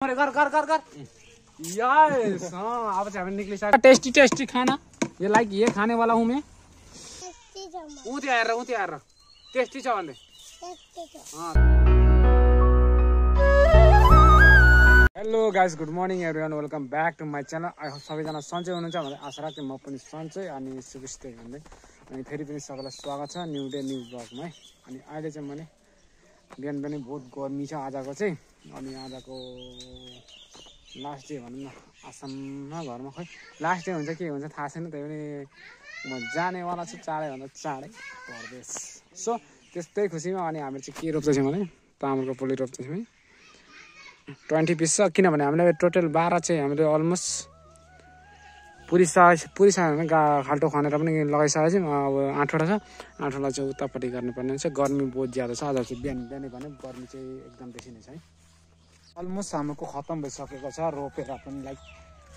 कर कर कर कर यस हाँ अब हमें निकली सा टेस्टी टेस्टी खाना ये लाइक ये खाने वाला हूँ मैं ऊँते आएर टेस्टी छ भन्दै hello guys good morning everyone welcome back to my channel I hope सबैजना सन्चै हुनुहुन्छ भनेर आशा राख्छु म पनि सन्चै अनि सुबिस्तै भन्दै अनि फेरि पनि सबैलाई स्वागत छ न्यू डे न्यू ब्लगमा है अनि अहिले चाहिँ मैले बिहान पनि बहुत गर्मी छ आजको चाहिँ अनि आजको लास्ट डे भनौँ न आसाममा घरमा खोइ लास्ट डे हुन्छ के हुन्छ थाहा छैन त्यही पनि म जानेवाला छु चाँडैभन्दा चाँडै परदेश सो त्यस्तै खुसीमा अनि हामीले चाहिँ के रोप्दैछौँ भने तामाको पोली रोप्दैछौँ है 20 पिस छ किनभने हामीले टोटल 12 चाहिँ हामीले अलमोस्ट पुरिसक्यो भने खाल्टो खनेर पनि लगाइसकेको छौँ अब 8वटा छ 8वटा चाहिँ उतापट्टि गर्नुपर्ने हुन्छ गर्मी बहुत ज्यादा छ आज चाहिँ बिहानै भने गर्मी चाहिँ एकदम बेसी नै छ है अलमोस्ट हाम्रो खत्तम भइसकेको छ रोपेर पनि लाइक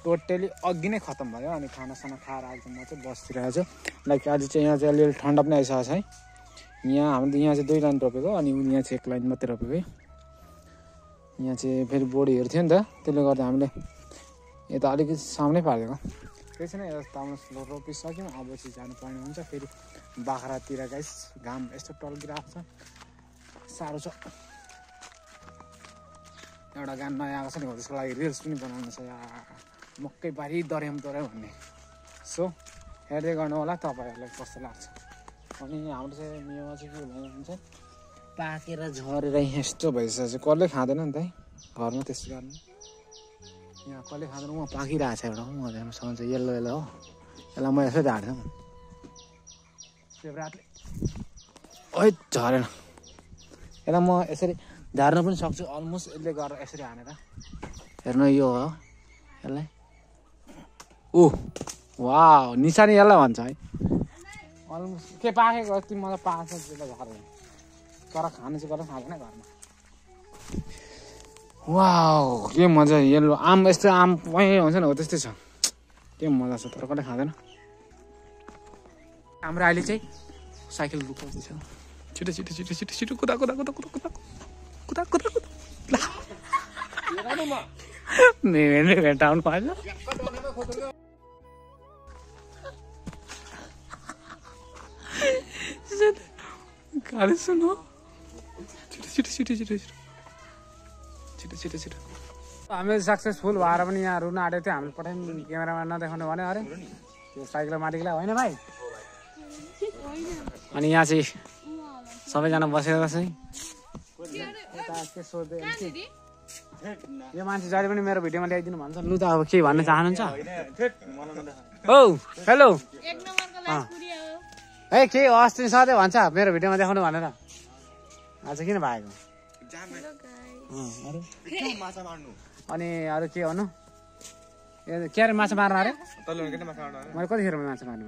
टोटली अघि नै खत्तम भयो अनि खानासाना खाएर आज म चाहिँ बसिरहेको छु लाइक आज चाहिँ यहाँ चाहिँ अलिअलि ठन्डा पनि आइसकेको छ है यहाँ हामीले यहाँ चाहिँ 2 लाइन रोपेको अनि यहाँ चाहिँ 1 लाइन मात्रै रोपेको है यहाँ चाहिँ फेरि बोडीहरू थियो नि त त्यसले गर्दा हामीले यता अलिकति सामनै पारिदिएको त्यही छैन यता हाम्रो रोपिसक्यौँ अब चाहिँ जानुपर्ने हुन्छ फेरि बाख्रातिर गाइस घाम यस्तो टल्किरहेको छ साह्रो छ एउटा गान नयाँ आएको छ नि त्यसको लागि रिल्स पनि बनाउनु छ मक्कै बारी दर्याम भन्ने सो हेर्दै गर्नु होला तपाईँहरूलाई कस्तो लाग्छ अनि हाम्रो चाहिँ मेवा चाहिँ के भन्छ पाकेर झरेर यस्तो भइसकेको छ कसले खाँदैन नि त है घरमा त्यस्तो गर्नु यहाँ कसले खाँदैन म पाकिरहेको छ एउटा मजासँग चाहिँ येल्लो येल्लो हो यसलाई म यसै झार्छु रातले ओइ झरेन यसलाई म यसरी झार्न पनि सक्छु अलमोस्ट यसले गरेर यसरी हानेर हेर्नु यो हो यसलाई ऊ वाउ निशानी यसलाई भन्छ है अलमोस्ट के पाकेको यति मलाई पाक्छ त्यसलाई झरेन तर खानु चाहिँ गरेर खाँदैन घरमा वाउ के मजा येल्लो आम यस्तो आम हुन्छ नि हो त्यस्तै छ के मजा छ तर कसले खाँदैन हाम्रो अहिले चाहिँ साइकल लुकाउँदैछ छिटो छिटो छिटो छिटो छिटो कुदा कुदा कुदा कुदा कुदा कुदा कुदा कुदा भेटाउनु पाएछ गाडी सुन्नु छिटो छिटो छिटो छिटो छिटो छिटो छिटो छिटो हामी सक्सेसफुल भएर पनि यहाँ रुन आँटेको थियो हामीले पठायौँ क्यामेरामा नदेखाउनु भन्यो अरे त्यो साइकल माटिकला होइन भाइ अनि यहाँ चाहिँ सबैजना बसेको छ के सोध्दै यो मान्छे जहिले पनि मेरो भिडियोमा ल्याइदिनु भन्छ लु त अब के भन्न चाहनुहुन्छ औ हेलो है के अस्ति सधैँ भन्छ मेरो भिडियोमा देखाउनु भनेर आज किन भएको अनि अरू के भन्नु के अरे माछा मार्नु अरे मैले कतिखेर माछा मार्नु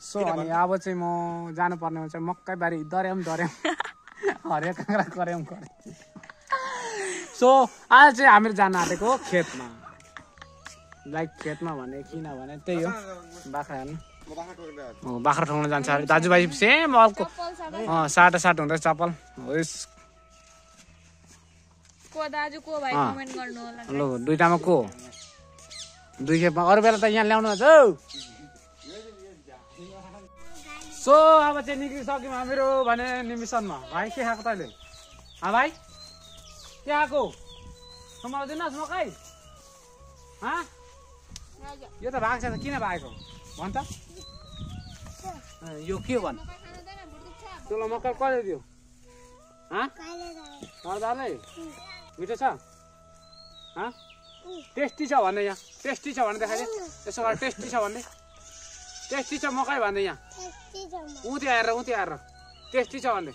सो अनि अब चाहिँ म जानुपर्ने हुन्छ मकै बारी दर्याम हरियो काँक्रा कर्याम सो आज चाहिँ हामीहरू जान आँटेको खेतमा लाइक खेतमा भने किनभने त्यही हो बाख्रा हेर्नु बाख्रा ठोक्न जान्छ अरे दाजुभाइ सेम अर्को साटासाट हुँदैछ चप्पल ल दुईटामा को दुई खेपमा अरू बेला त यहाँ ल्याउनु हुन्छ हौ सो अब चाहिँ निक्लिसक्यौँ हामीहरू भने निमिसनमा भाइ के खाएको तैँले भाइ के खाएको समाउँदिनस् मकै यो त भएको छ त किन भएको भन त यो के भन् तँलाई मकै कसले दियो मिठो छ टेस्टी छ भन्दै यहाँ टेस्टी छ भने देखाइदिए यसो गरेर टेस्टी छ भन्दै टेस्टी छ मकै भन्दै यहाँ उँते आएर टेस्टी छ भन्दै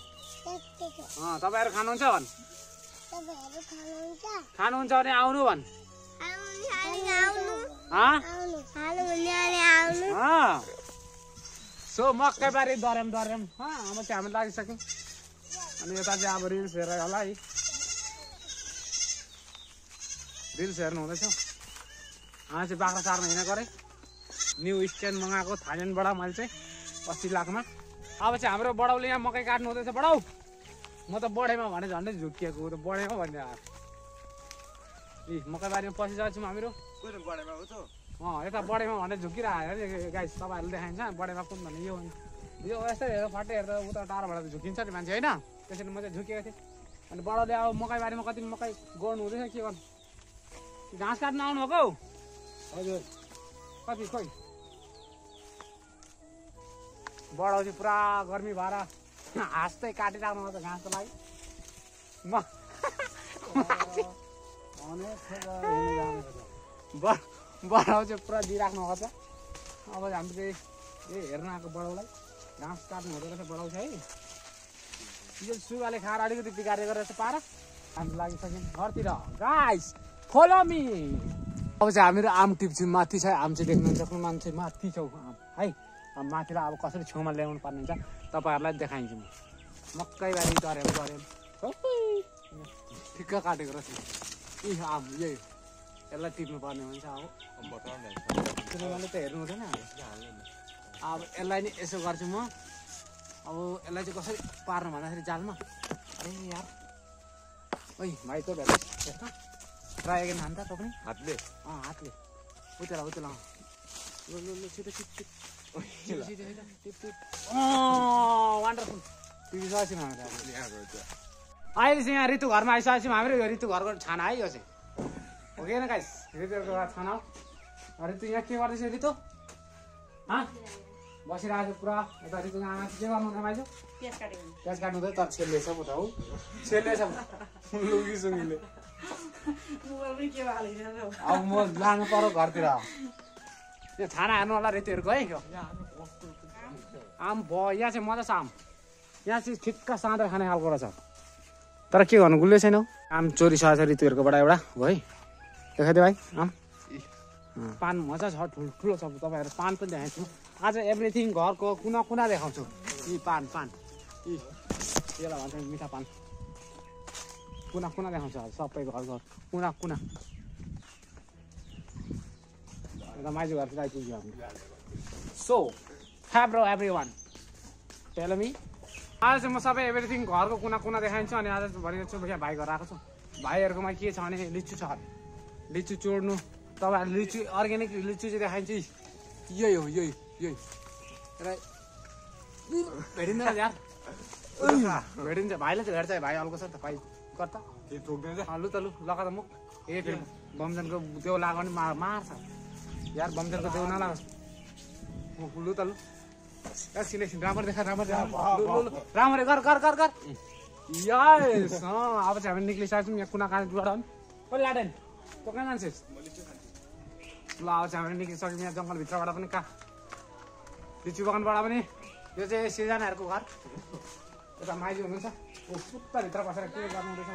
तपाईँहरू खानुहुन्छ भन् खानुहुन्छ भने आउनु भन् सो मकै बारी दर्याम अब चाहिँ हामी लागिसक्यौँ अनि यता चाहिँ अब रिल्स हेरेर होला है रिल्स हेर्नु हुँदैछ हामी चाहिँ बाख्रा सार्न हिँडेको गरे न्यू स्ट्यान्ड मगाएको थाइल्यान्डबाट मैले चाहिँ 80 लाखमा अब चाहिँ हाम्रो बडाउले यहाँ मकै काट्नु हुँदैछ बडाउ म त बढेमा भने झन्डै झुकिएको त बढेमा भन्ने आयो मकैबारीमा पसिसकेको छौँ हामीहरू यता बढेमा भनेर झुकिरहेको गाइस तपाईँहरूले देखाइन्छ बढेमा कुन भन्ने यो यो यस्तै हेरेर फट्टै हेरेर उता टाढोबाट त झुकिन्छ नि मान्छे होइन त्यसरी म चाहिँ झुकेको थिएँ अनि बडाले अब मकैबारीमा कति मकै गोड्नु हुँदैछ के गर्नु घाँस काट्नु आउनुभएको हजुर कति खोइ बडाउ चाहिँ पुरा गर्मी भएर हाँस्दै काटिराख्नु त घाँसको लागि बडाउ चाहिँ पुरा दिइराख्नु भएको छ अब हामी चाहिँ हेर्न आएको बडाउलाई घाँस काट्नु हुँदो रहेछ बडाउ चाहिँ है यो सुगाले खाएर अलिकति बिगारेको रहेछ पारा हामी लागिसक्यौँ घरतिर गाइस फलो मी अब चाहिँ हामीहरू आम टिप्छौँ माथि छ आम चाहिँ देख्नु सक्नु मान्छे माथि छौ आम है माथिलाई अब कसरी छेउमा ल्याउनु पर्ने हुन्छ तपाईँहरूलाई देखाइन्छु म मकैबारी तरेर ठिक्क काटेको रहेछ आम यही यसलाई टिप्नु पर्ने हुन्छ अब किनभने त हेर्नु हुँदैन अब यसलाई नि यसो गर्छु म अब यसलाई चाहिँ कसरी पार्नु भन्दाखेरि जालमा अरे यार ओइ भाइ त भेट ट्राई अगेन हान्दा त पनि हातले हातले उतेला उतेला ल छिटो छिटो वन्डरफुल टिभी सकेको छौँ हामीले अहिले चाहिँ यहाँ ऋतु घरमा आइसकेको छौँ हाम्रो यो ऋतु घरको छाना है यो चाहिँ हो कि गाइस ऋतुको छाना हो ऋतु यहाँ के गर्दैछ ऋतु बसिरहेको छ पुरा यता ऋतु आमा के गर्नु रमाइलो प्याज काट्नु त तर छेल्लेछ म त हौ छेल्लेछ लुगीसुङ्गीले अब म लानु पर्यो घरतिर यो छाना हेर्नु होला ऋतुहरूको है आम भयो यहाँ चाहिँ मजा छ आम यहाँ चाहिँ ठिक्क साँधो खाने खालको रहेछ तर के गर्नु गुल्ले छैन आम चोरी सकेको छ ऋतुहरूकोबाट एउटा हो है देखाइदियो भाइ आम पान मजा छ ठुल्ठुलो छ तपाईँहरू पान पनि देखाउँछु आज एभ्रिथिङ घरको कुना कुना देखाउँछु यी पान पान यी यसलाई भन्छ मिठा पान कुना कुना देखाउँछु आज सबै घर घर कुना कुना यता माइजू घरतिर आइपुग्यो हामीले so hello everyone tell me आज चाहिँ म सबै एभ्रिथिङ घरको कुना कुना देखाइन्छु अनि आज भरि छु यहाँ भाइ घर आएको छु भाइहरूकोमा के छ भने लिचु छ लिचु चोड्नु तपाईँहरू लिचु अर्ग्यानिक लिचु चाहिँ देखाइन्छ यही हो यही यही भेटिन्छ यार भेटिन्छ भाइलाई चाहिँ भेट्छ भाइ हल्को छ त भाइ गर्छ लु त लु लगा त मुख ए फेरि बमजनको देउ लाग्यो भने मार्छ यार बमजनको देउ नलाग लु त लु सिलेक्सन राम्रो देखा राम्रो राम्रो गर गर गर गर यस अब चाहिँ हामी निक्लिसकेको छौँ यहाँ कुना कानीबाट पनि कसले लाटेन तँ कहाँ जान्छस् ल अब चाहिँ हामी निक्लिसक्यौँ यहाँ जङ्गलभित्रबाट पनि कहाँ लिचु बगानबाट पनि यो चाहिँ सिर्जनाहरूको घर यता माइजू हुनुहुन्छ भित्र बसेर के गर्नु हुँदैछ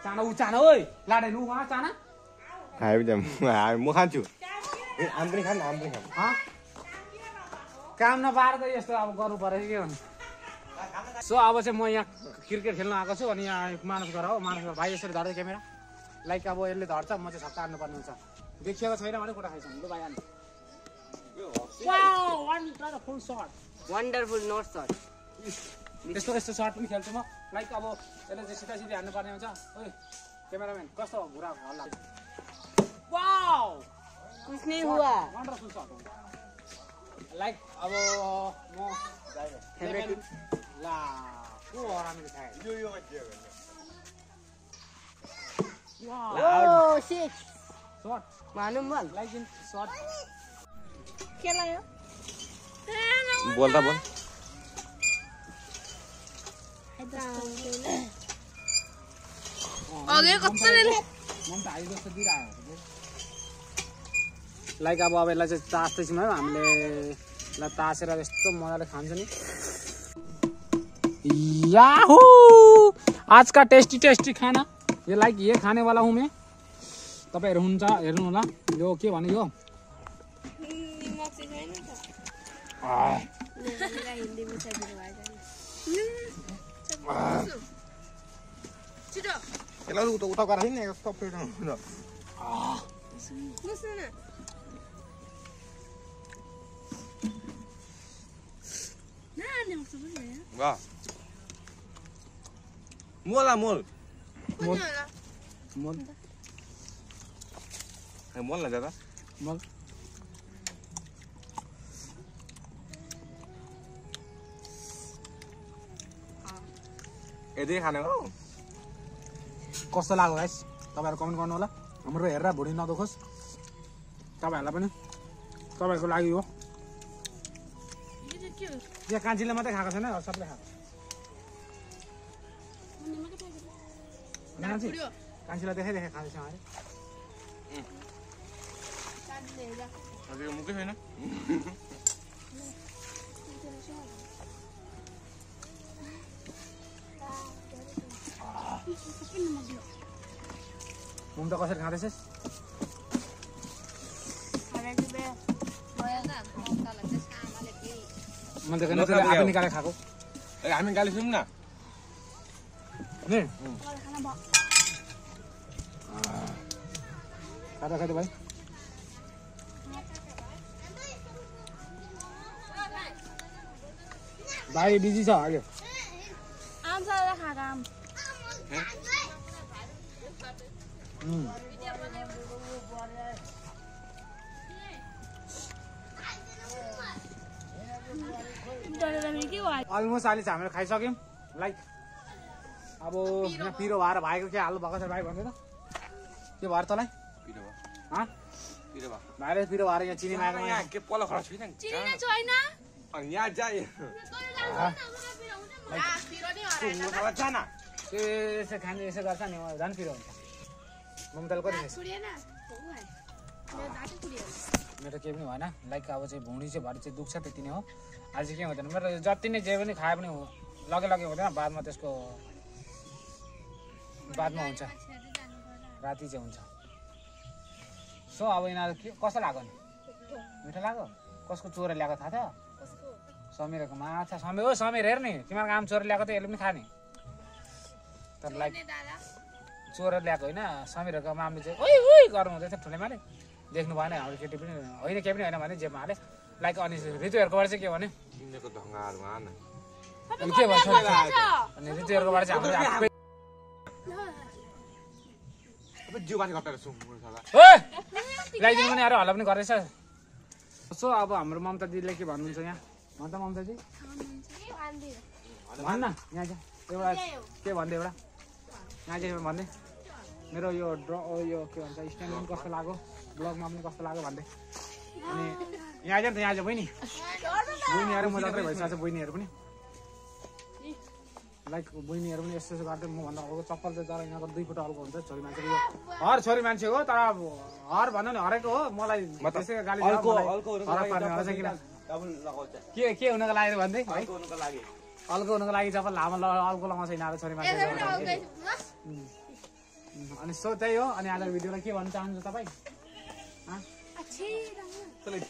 चाना ऊ चाना ओइ लाडेन ऊ उहाँ चाना म खान्छु आम पनि खानु आम पनि खानु काम नपाएर त यस्तो अब गर्नु पऱ्यो के भन्नु सो अब चाहिँ म यहाँ क्रिकेट खेल्न आएको छु अनि यहाँ मानस घर हो मानस घर भाइ यसरी धर्दै क्यामेरा लाइक अब यसले धर्छ म चाहिँ छक्का हान्नुपर्ने हुन्छ देखिएको छैन भने खुट्टा खाइछ लु भाइ हाल्नु wonderful shirt wonderful note shirt यस्तो यस्तो सर्ट पनि खेल्छु म लाइक अब यसले चाहिँ सिधा सिधी हान्नुपर्ने हुन्छ ओइ क्यामेराम्यान कस्तो घुरा हल्ला वाउ कुछ नहीं हुआ वन्डरफुल सर्ट लाइक अब म ला को हामीले खाए ओह शिट सर्ट मालूम बोल लाइक इन सर्ट खेला यो बोल्दा बोल अगे कस्तो ले मन त हाइ जस्तो दिइराको लाइक अब यसलाई चाहिँ तास्दैछौँ है हामीले यसलाई तासेर यस्तो मजाले खान्छ नि याहू आज का टेस्टी टेस्टी खाना ये लाइक ये खाने वाला हूँ मैं तपाईँहरू हुन्छ हेर्नु होला यो के भने यो उता गएर नि सबै मोल मोल मोल मोल मोल न दादा मोल यदि खाने हो कस्तो लाग्यो गाइस तपाईहरु कमेन्ट गर्नु होला हाम्रो हेरेर भुँडी नदुखोस् तपाईहरुलाई पनि तपाईहरुको लागि हो यहाँ कान्छीले मात्रै खाएको छैन सबले खाएको कान्छीलाई देखाइ खाँदैछ अरे हजुर मुकै छैन मुम त कसरी खाँदैछस् मैले त कहिले आफै निकालेर खाएको हामी गाली सुनौँ न नि खाता खाँदै भाइ भाइ बिजी छ अहिले आम सारा खाएको आम अलमोस्ट अहिले चाहिँ हामीले खाइसक्यौँ लाइक अब यहाँ पिरो भएर भाइको के हाल्नु भएको छ भाइ भन्दैन के भएर तँलाई भाइले पिरो भएर यहाँ चिनी मागेको यहाँ के पल्लो खडा छैन अनि यहाँ जाए यसो खाने यसो गर्छ नि झन् पिरो हुन्छ ममताले कति खाइस मेरो केही पनि भएन लाइक अब चाहिँ भुँडी चाहिँ भरि चाहिँ दुख्छ त्यति नै हो आज चाहिँ के हुँदैन मेरो जति नै जे पनि खाए पनि लगे लगे हुँदैन बादमा त्यसको बादमा हुन्छ राति चाहिँ हुन्छ सो अब यिनीहरू के कस्तो लाग्यो नि मिठो लाग्यो कसको चोरेर ल्याएको थाहा छ समीरको माछा समीर हो समीर हेर नि तिमीहरूको आम चोरेर ल्याएको त यसले पनि खाने तर लाइक चोरेर ल्याएको होइन समीरहरूको मामले चाहिँ ओइ ओइ गर्नु हुँदैछ ठुलैमाले देख्नु भएन हाम्रो केटी पनि होइन केही पनि होइन भने जेमा हाले लाइक अनि ऋतुहरूकोबाट चाहिँ के भने यिनीहरूको ढङ्गाहरूमा न के भन्छ अनि ऋतुहरूकोबाट चाहिँ हाम्रो जिउ बाँची घट्टा रहेछ ल्याइदिनु पनि अरू हल्ला पनि गर्दैछ सो अब हाम्रो ममता दिदीले के भन्नुहुन्छ यहाँ भन्छ ममताजी भन्न यहाँ चाहिँ एउटा के भन्दै एउटा यहाँ चाहिँ भन्दै मेरो यो यो के भन्छ स्ट्यान्ड पनि कस्तो लाग्यो ब्लगमा पनि कस्तो लाग्यो भन्दै अनि यहाँ चाहिँ यहाँ चाहिँ बहिनी बहिनीहरू म जत्रै भइसकेको छ बहिनीहरू पनि लाइक बहिनीहरू पनि यस्तो यस्तो गर्दै म भन्दा अरूको चप्पल चाहिँ तर यिनीहरूको 2 फुट अल्को हुन्छ छोरी मान्छेको यो हर छोरी मान्छे हो तर अब हर भन्नु नि हरेको हो मलाई त्यसै गाली के हुनको लागि भन्दै है अल्को हुनुको लागि चप्पल लामो अल्को लगाउँछ यिनीहरू छोरी मान्छे अनि सो त्यही हो अनि आजको भिडियोलाई के भन्न चाहनुहुन्छ तपाईँ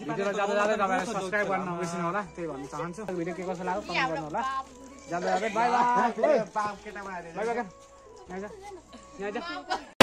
भिडियोलाई जाँदा जाँदै तपाईँलाई सब्सक्राइब गर्न नबिर्सिनु होला त्यही भन्न चाहन्छु भिडियो के कसो लाग्यो कमेन्ट गर्नु होला जाँदा जाँदै बाई बाई बाई बाई